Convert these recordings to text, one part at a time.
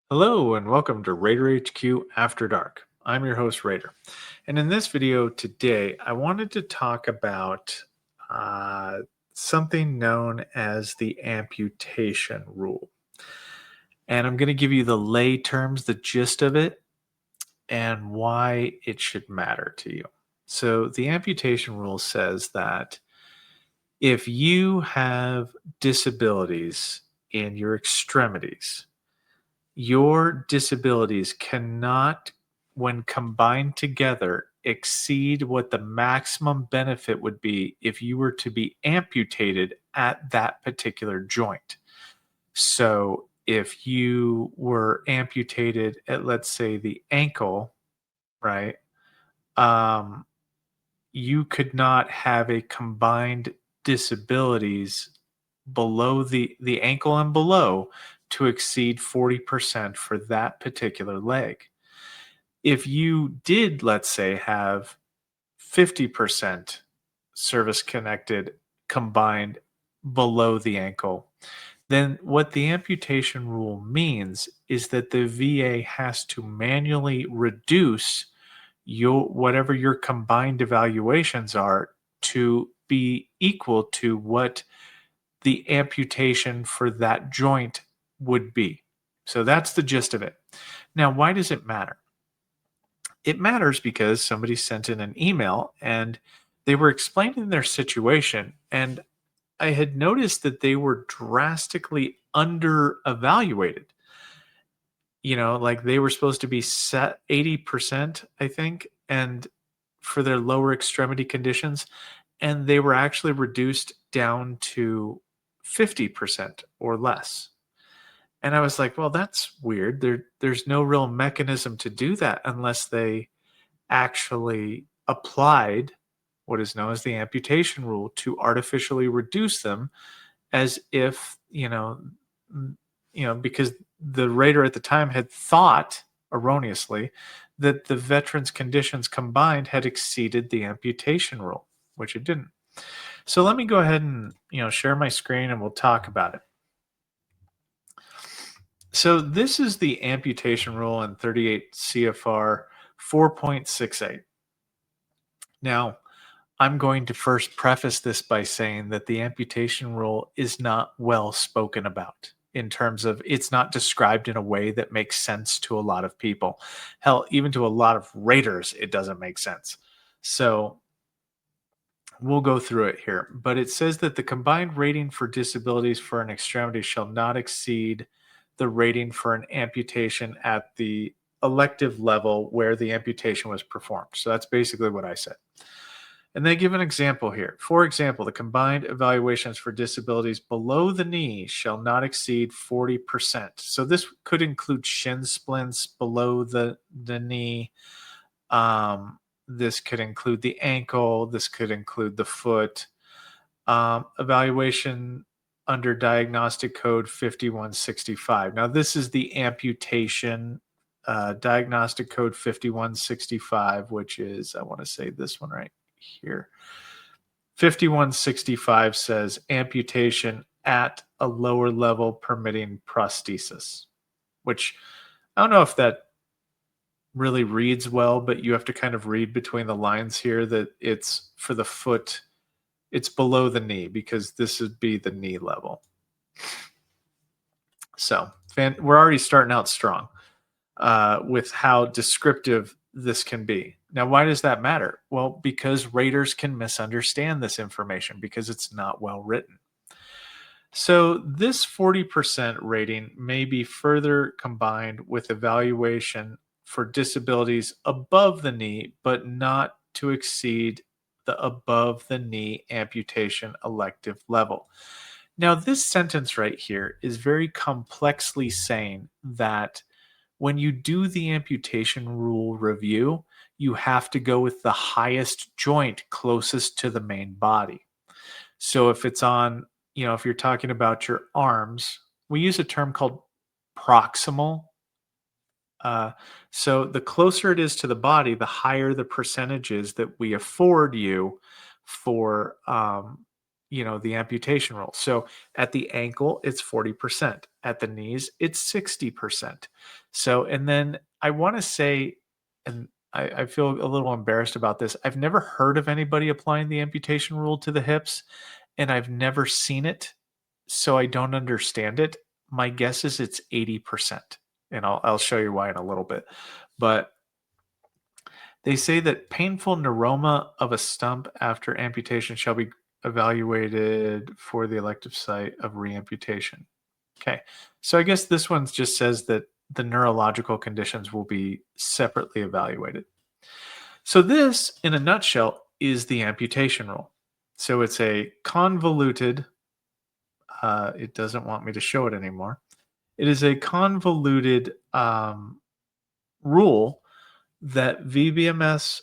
Hello and welcome to Raider HQ After Dark. I'm your host, Raider. And in this video today, I wanted to talk about uh, something known as the amputation rule. And I'm going to give you the lay terms, the gist of it, and why it should matter to you. So, the amputation rule says that if you have disabilities in your extremities, your disabilities cannot, when combined together, exceed what the maximum benefit would be if you were to be amputated at that particular joint. So, if you were amputated at, let's say, the ankle, right? Um, you could not have a combined disabilities below the ankle and below to exceed 40% for that particular leg. If you did, let's say, have 50% service connected combined below the ankle, then what the amputation rule means is that the VA has to manually reduce whatever your combined evaluations are to be equal to what the amputation for that joint would be. So that's the gist of it. Now, why does it matter? It matters because somebody sent in an email and they were explaining their situation, and I had noticed that they were drastically under evaluated. Like they were supposed to be set 80%, I think, and for their lower extremity conditions, and they were actually reduced down to 50% or less. And I was like, well, that's weird. There's no real mechanism to do that unless they actually applied what is known as the amputation rule to artificially reduce them, as if, because the rater at the time had thought erroneously that the veteran's conditions combined had exceeded the amputation rule, which it didn't. So let me go ahead and share my screen and we'll talk about it. So this is the amputation rule in 38 CFR 4.68. Now, I'm going to first preface this by saying that the amputation rule is not well spoken about, in terms of it's not described in a way that makes sense to a lot of people. Hell, even to a lot of raters, it doesn't make sense. So we'll go through it here. But it says that the combined rating for disabilities for an extremity shall not exceed the rating for an amputation at the elective level where the amputation was performed. So that's basically what I said. And they give an example here. For example, the combined evaluations for disabilities below the knee shall not exceed 40%. So this could include shin splints below the knee. This could include the ankle. This could include the foot. Evaluation under Diagnostic Code 5165. Now, this is the amputation Diagnostic Code 5165, which is, I want to say this one right here. 5165 says amputation at a lower level permitting prosthesis, which I don't know if that really reads well, but you have to kind of read between the lines here that it's for the foot, it's below the knee because this would be the knee level. So we're already starting out strong with how descriptive this can be. Now, why does that matter? Well, because raters can misunderstand this information because it's not well written. So this 40% rating may be further combined with evaluation for disabilities above the knee, but not to exceed the above the knee amputation elective level. Now, this sentence right here is very complexly saying that when you do the amputation rule review, you have to go with the highest joint closest to the main body. So if it's on, if you're talking about your arms, we use a term called proximal. So the closer it is to the body, the higher the percentages that we afford you for the amputation rule. So at the ankle, it's 40%. At the knees, it's 60%. So, and then I want to say, and I feel a little embarrassed about this. I've never heard of anybody applying the amputation rule to the hips, and I've never seen it. So I don't understand it. My guess is it's 80%. And I'll show you why in a little bit. But they say that painful neuroma of a stump after amputation shall be evaluated for the elective site of reamputation. Okay. So I guess this one just says that the neurological conditions will be separately evaluated. So this, in a nutshell, is the amputation rule. So it's a convoluted, it doesn't want me to show it anymore. It is a convoluted rule that VBMS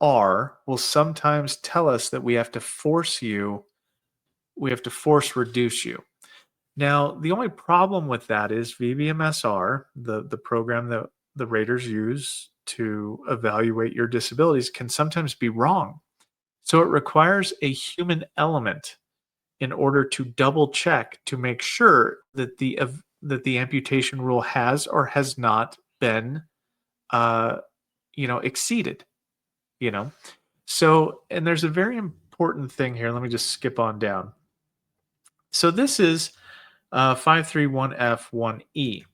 R will sometimes tell us that we have to force reduce you. Now, the only problem with that is VBMSR, the program that the raters use to evaluate your disabilities, can sometimes be wrong. So it requires a human element in order to double check to make sure that the amputation rule has or has not been exceeded. So, and there's a very important thing here. Let me just skip on down. So this is 531F1E.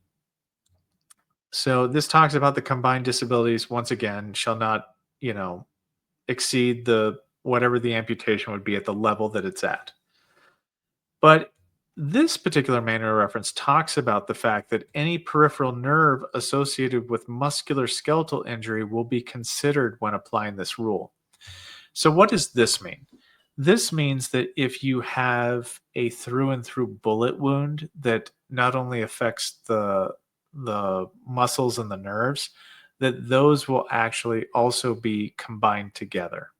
So this talks about the combined disabilities, once again, shall not, exceed the whatever the amputation would be at the level that it's at. But this particular manual reference talks about the fact that any peripheral nerve associated with musculoskeletal injury will be considered when applying this rule. So what does this mean? This means that if you have a through and through bullet wound that not only affects the muscles and the nerves, that those will actually also be combined together.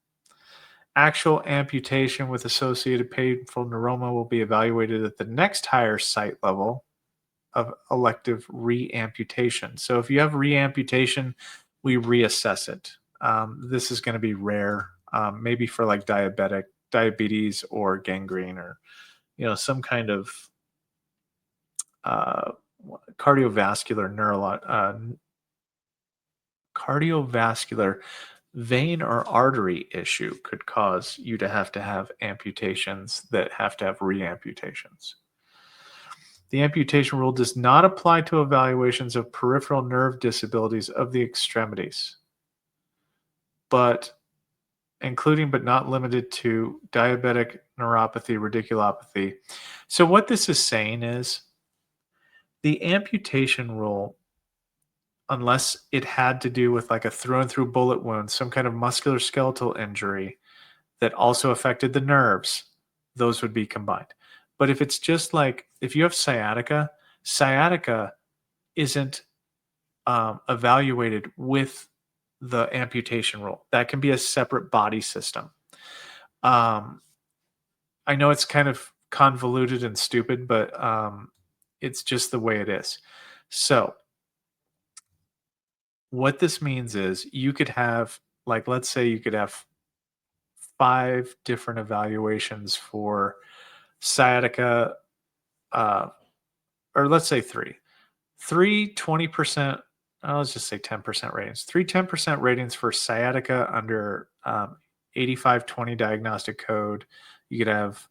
Actual amputation with associated painful neuroma will be evaluated at the next higher site level of elective reamputation. So if you have reamputation, we reassess it. This is going to be rare, maybe for like diabetes or gangrene or some kind of cardiovascular vein or artery issue could cause you to have amputations that have to have reamputations. The amputation rule does not apply to evaluations of peripheral nerve disabilities of the extremities, but including but not limited to diabetic neuropathy, radiculopathy. So what this is saying is the amputation rule, unless it had to do with like a through and through bullet wound, some kind of musculoskeletal injury that also affected the nerves, those would be combined. But if it's just like, if you have sciatica, sciatica isn't evaluated with the amputation rule. That can be a separate body system. I know it's kind of convoluted and stupid, but it's just the way it is. So what this means is you could have, like, let's say you could have 5 different evaluations for sciatica, or let's say 3. 20%, let's just say 10% ratings. 10% ratings for sciatica under 8520 diagnostic code. You could have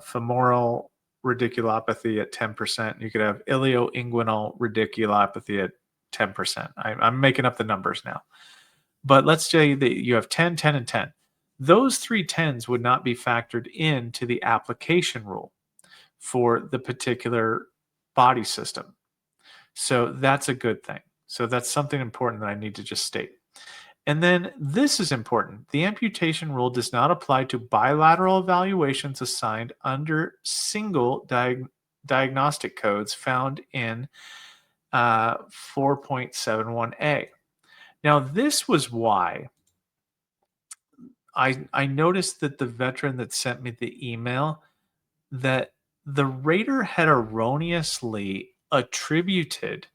femoral radiculopathy at 10%. You could have ilioinguinal radiculopathy at 10%. I'm making up the numbers now. But let's say that you have 10, 10, and 10. Those 3 10s would not be factored into the application rule for the particular body system. So that's a good thing. So that's something important that I need to just state. And then this is important. The amputation rule does not apply to bilateral evaluations assigned under single diagnostic codes found in 4.71a. Now, this was why I noticed that the veteran that sent me the email, that the rater had erroneously attributed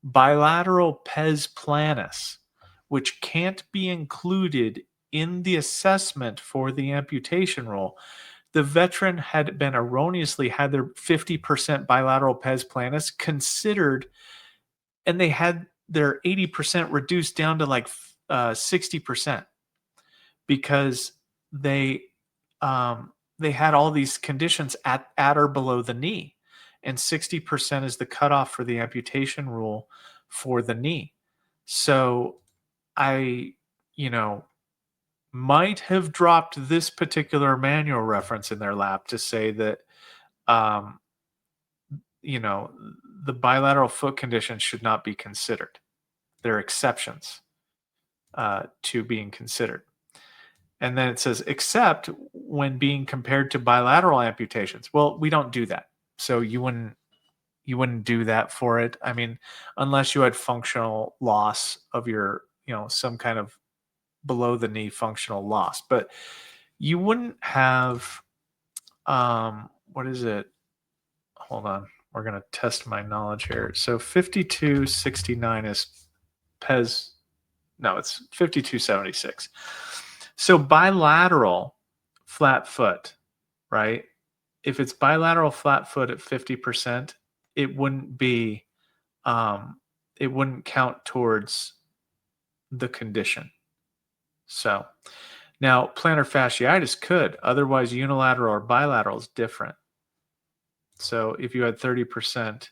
bilateral pes planus, which can't be included in the assessment for the amputation rule, the veteran had been erroneously had their 50% bilateral pes planus considered, and they had their 80% reduced down to like 60% because they they had all these conditions at or below the knee, and 60% is the cutoff for the amputation rule for the knee. So I, you know, might have dropped this particular manual reference in their lap to say that, um, you know, the bilateral foot conditions should not be considered. They're exceptions to being considered. And then it says, except when being compared to bilateral amputations. Well, we don't do that. So you wouldn't do that for it. I mean, unless you had functional loss of your, some kind of below the knee functional loss. But you wouldn't have what is it? Hold on. We're gonna test my knowledge here. So 5269 is PES. No, it's 5276. So bilateral flat foot, right? If it's bilateral flat foot at 50%, it wouldn't be it wouldn't count towards the condition. So now plantar fasciitis could, otherwise unilateral or bilateral is different. So if you had 30%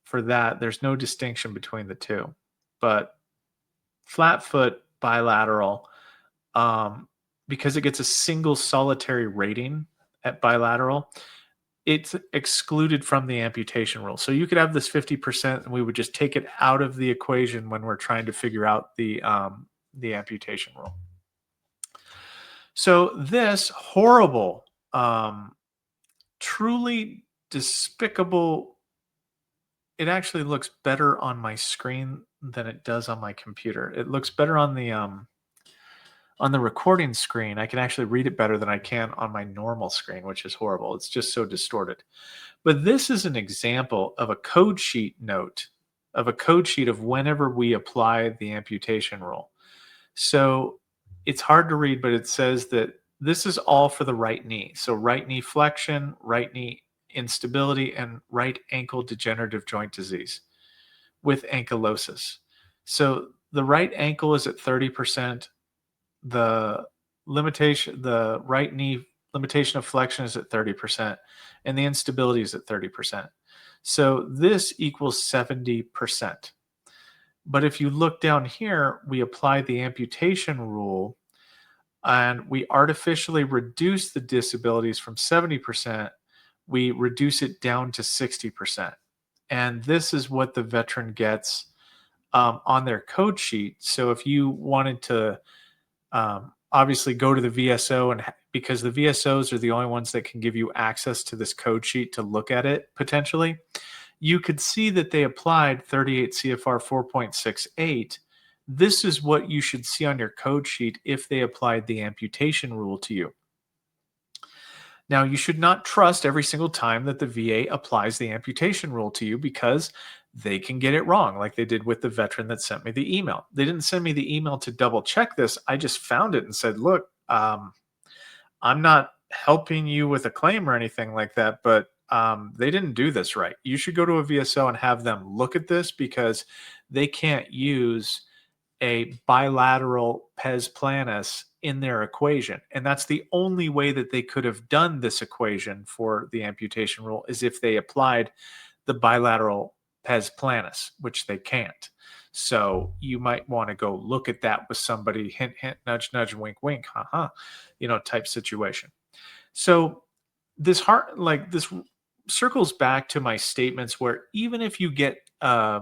for that, there's no distinction between the two. But flat foot bilateral, because it gets a single solitary rating at bilateral, it's excluded from the amputation rule. So you could have this 50%, and we would just take it out of the equation when we're trying to figure out the amputation rule. So this horrible, truly despicable. It actually looks better on my screen than it does on my computer. It looks better on the recording screen. I can actually read it better than I can on my normal screen, which is horrible. It's just so distorted. But this is an example of a code sheet note, of a code sheet of whenever we apply the amputation rule. So it's hard to read, but it says that this is all for the right knee. So right knee flexion, right knee instability, and right ankle degenerative joint disease with ankylosis. So the right ankle is at 30%. The right knee limitation of flexion is at 30%, and the instability is at 30%. So this equals 70%. But if you look down here, we apply the amputation rule and we artificially reduce the disabilities from 70%. We reduce it down to 60%. And this is what the veteran gets on their code sheet. So if you wanted to obviously go to the VSO, and because the VSOs are the only ones that can give you access to this code sheet to look at it potentially, you could see that they applied 38 CFR 4.68. This is what you should see on your code sheet if they applied the amputation rule to you. Now, you should not trust every single time that the VA applies the amputation rule to you, because they can get it wrong, like they did with the veteran that sent me the email. They didn't send me the email to double check this. I just found it and said, look, I'm not helping you with a claim or anything like that, but they didn't do this right. You should go to a VSO and have them look at this, because they can't use a bilateral pes planus in their equation. And that's the only way that they could have done this equation for the amputation rule, is if they applied the bilateral pes planus, which they can't. So you might want to go look at that with somebody, hint, hint, nudge, nudge, wink, wink, type situation. So this circles back to my statements where even if you get a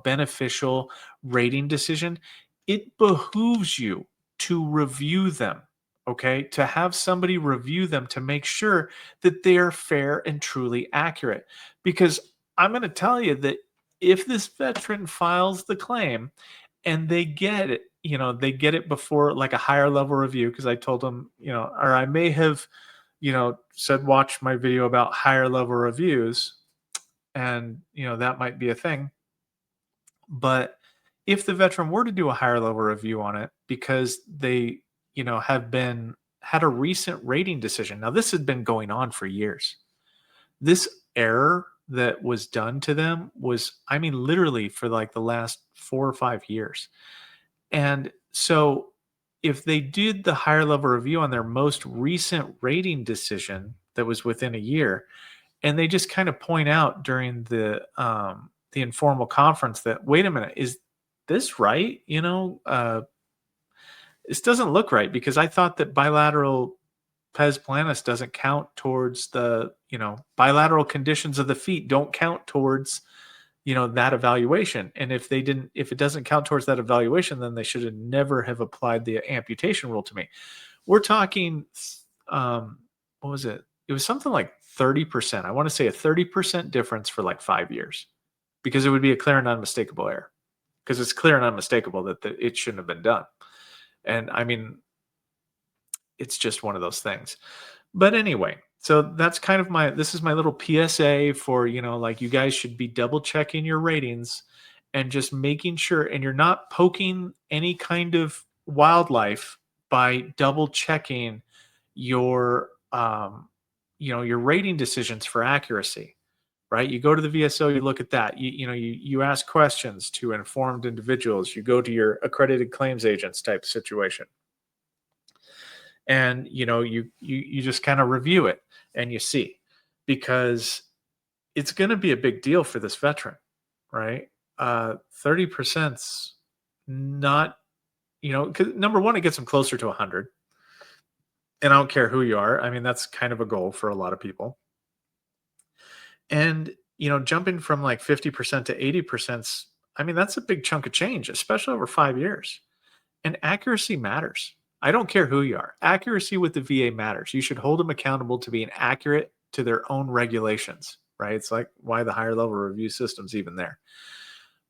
beneficial rating decision, it behooves you to review them, okay? To have somebody review them to make sure that they are fair and truly accurate. Because I'm going to tell you that if this veteran files the claim and they get it, they get it before like a higher level review, because I told them, or I may have, said, watch my video about higher level reviews, and, that might be a thing. But if the veteran were to do a higher level review on it, because they, have been had a recent rating decision. Now, this had been going on for years. This error that was done to them was, I mean, literally for like the last 4 or 5 years. And so if they did the higher level review on their most recent rating decision that was within a year, and they just kind of point out during the informal conference that, wait a minute, is this right? This doesn't look right, because I thought that bilateral pes planus doesn't count towards the, bilateral conditions of the feet don't count towards, that evaluation. And if it doesn't count towards that evaluation, then they should have never have applied the amputation rule to me. We're talking, what was it? It was something like 30%. I want to say a 30% difference for like 5 years, because it would be a clear and unmistakable error, because it's clear and unmistakable that it shouldn't have been done. And I mean, it's just one of those things. But anyway, so that's kind of this is my little PSA for, like, you guys should be double checking your ratings and just making sure, and you're not poking any kind of wildlife by double checking your, your rating decisions for accuracy, right? You go to the VSO, you look at that, you ask questions to informed individuals, you go to your accredited claims agents type situation. And you just kind of review it and you see, because it's going to be a big deal for this veteran, right? 30%'s not, 'cause number one, it gets them closer to 100. And I don't care who you are. I mean, that's kind of a goal for a lot of people. And, jumping from like 50% to 80%, I mean, that's a big chunk of change, especially over 5 years. And accuracy matters. I don't care who you are. Accuracy with the VA matters. You should hold them accountable to being accurate to their own regulations, right? It's like why the higher level review system's even there.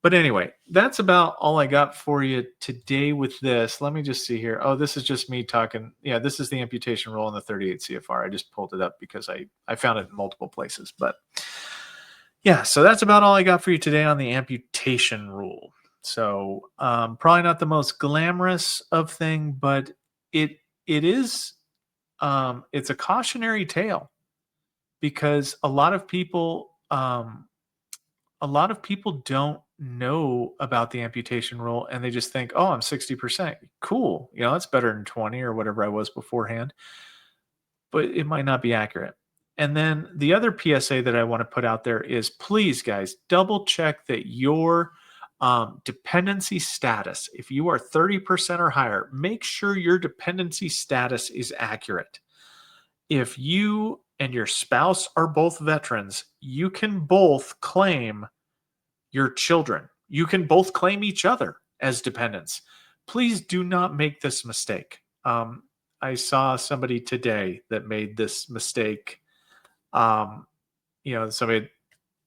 But anyway, that's about all I got for you today with this. Let me just see here. Oh, this is just me talking. Yeah, this is the amputation rule in the 38 CFR. I just pulled it up because I found it in multiple places. But yeah, so that's about all I got for you today on the amputation rule. So probably not the most glamorous of thing, but it is it's a cautionary tale, because a lot of people don't know about the amputation rule, and they just think, oh, I'm 60%. Cool. That's better than 20 or whatever I was beforehand. But it might not be accurate. And then the other PSA that I want to put out there is, please, guys, double check that your dependency status, if you are 30% or higher, make sure your dependency status is accurate. If you and your spouse are both veterans, you can both claim your children. You can both claim each other as dependents. Please do not make this mistake. I saw somebody today that made this mistake. Somebody had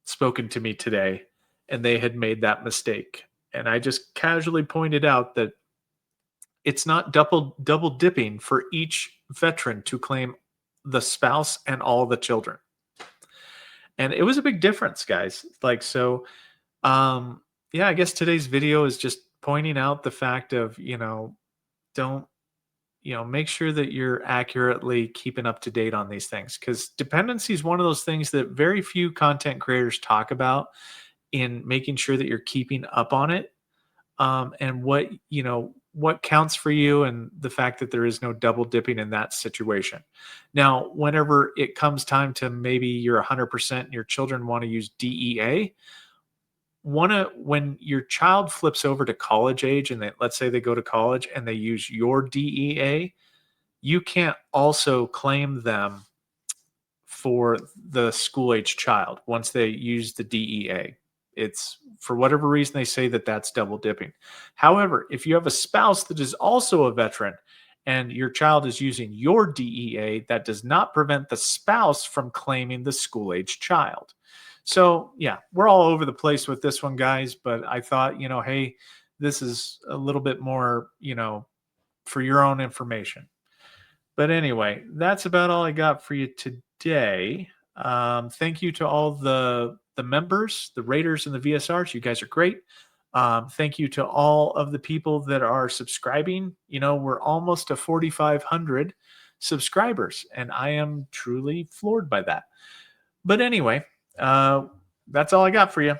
spoken to me today, and they had made that mistake. And I just casually pointed out that it's not double dipping for each veteran to claim the spouse and all the children. And it was a big difference, guys. Like, so, yeah, I guess today's video is just pointing out the fact of, don't, make sure that you're accurately keeping up to date on these things, because dependency is one of those things that very few content creators talk about in making sure that you're keeping up on it, and what counts for you, and the fact that there is no double dipping in that situation. Now, whenever it comes time to maybe you're 100% and your children want to use DEA, when your child flips over to college age, and let's say they go to college and they use your DEA, you can't also claim them for the school age child once they use the DEA. It's, for whatever reason, they say that that's double dipping. However, if you have a spouse that is also a veteran and your child is using your DEA, that does not prevent the spouse from claiming the school age child. So yeah, we're all over the place with this one, guys, but I thought, hey, this is a little bit more, for your own information. But anyway, that's about all I got for you today. Thank you to all the members, the raters, and the VSRs. You guys are great. Thank you to all of the people that are subscribing. We're almost to 4,500. subscribers. And I am truly floored by that. But anyway, that's all I got for you.